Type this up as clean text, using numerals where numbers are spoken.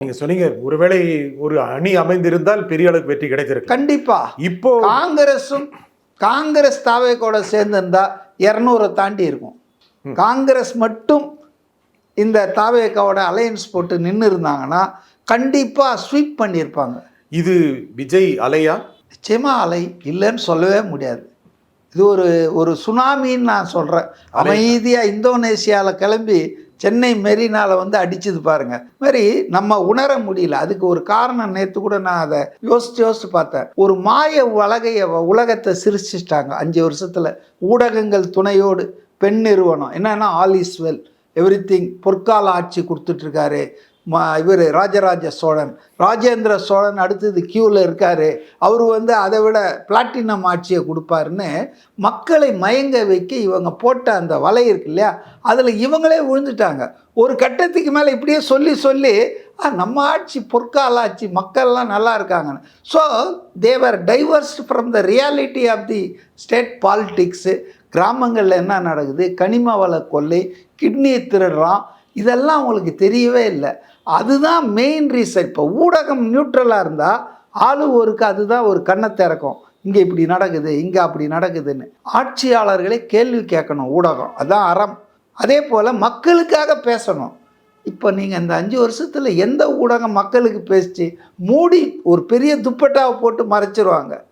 நீங்க சொன்னீங்க ஒருவேளை ஒரு அணி அமைந்திருந்தால் பெரிய அளவுக்கு வெற்றி கிடைத்திருக்கு. கண்டிப்பா. இப்போ காங்கிரஸ் தாவேக்கோட சேர்ந்திருந்தா 200 தாண்டி இருக்கும். காங்கிரஸ் மட்டும் இந்த தாவேக்காவோட அலையன்ஸ் போட்டு நின்று இருந்தாங்கன்னா கண்டிப்பா ஸ்வீப் பண்ணியிருப்பாங்க. இது விஜய் அலையா? நிச்சயமா அலை இல்லைன்னு சொல்லவே முடியாது. இது ஒரு சுனாமின்னு நான் சொல்கிறேன். அமைதியாக இந்தோனேஷியாவில் கிளம்பி சென்னை மெரினாவில் வந்து அடிச்சது பாருங்க. மாதிரி நம்ம உணர முடியல. அதுக்கு ஒரு காரணம் நேற்று கூட நான் அதை யோசிச்சு பார்த்தேன். ஒரு மாய உலகத்தை சிருஷ்டிச்சிட்டாங்க 5 வருஷத்தில். ஊடகங்கள் துணையோடு பெண் நிறுவனம் என்னன்னா ஆல் இஸ் வெல் எவ்ரிதிங் பொற்கால ஆட்சி கொடுத்துட்ருக்காரு. இவர் ராஜராஜ சோழன், ராஜேந்திர சோழன் அடுத்தது கியூவில் இருக்கார். அவர் வந்து அதை விட பிளாட்டினம் ஆட்சியை கொடுப்பாருன்னு மக்களை மயங்க வைக்க இவங்க போட்ட அந்த வலை இருக்கு இல்லையா, அதில் இவங்களே விழுந்துட்டாங்க. ஒரு கட்டத்துக்கு மேலே இப்படியே சொல்லி நம்ம ஆட்சி பொற்கால ஆட்சி, மக்கள்லாம் நல்லா இருக்காங்கன்னு. So they are divorced from the reality of the state politics. கிராமங்களில் என்ன நடக்குது, கனிம வள கொள்ளை, கிட்னி திருடுறான், இதெல்லாம் அவங்களுக்கு தெரியவே இல்லை. அதுதான் மெயின் ரீசன். இப்போ ஊடகம் நியூட்ரலாக இருந்தால் ஆளுவோருக்கு அதுதான் ஒரு கண்ணை திறக்கும். இங்கே இப்படி நடக்குது, இங்கே அப்படி நடக்குதுன்னு ஆட்சியாளர்களே கேள்வி கேட்கணும் ஊடகம். அதான் அறம். அதே போல் மக்களுக்காக பேசணும். இப்போ நீங்கள் இந்த 5 வருஷத்தில் எந்த ஊடகம் மக்களுக்கு பேசிச்சு? மூடி ஒரு பெரிய துப்பட்டாவை போட்டு மறைச்சிருவாங்க.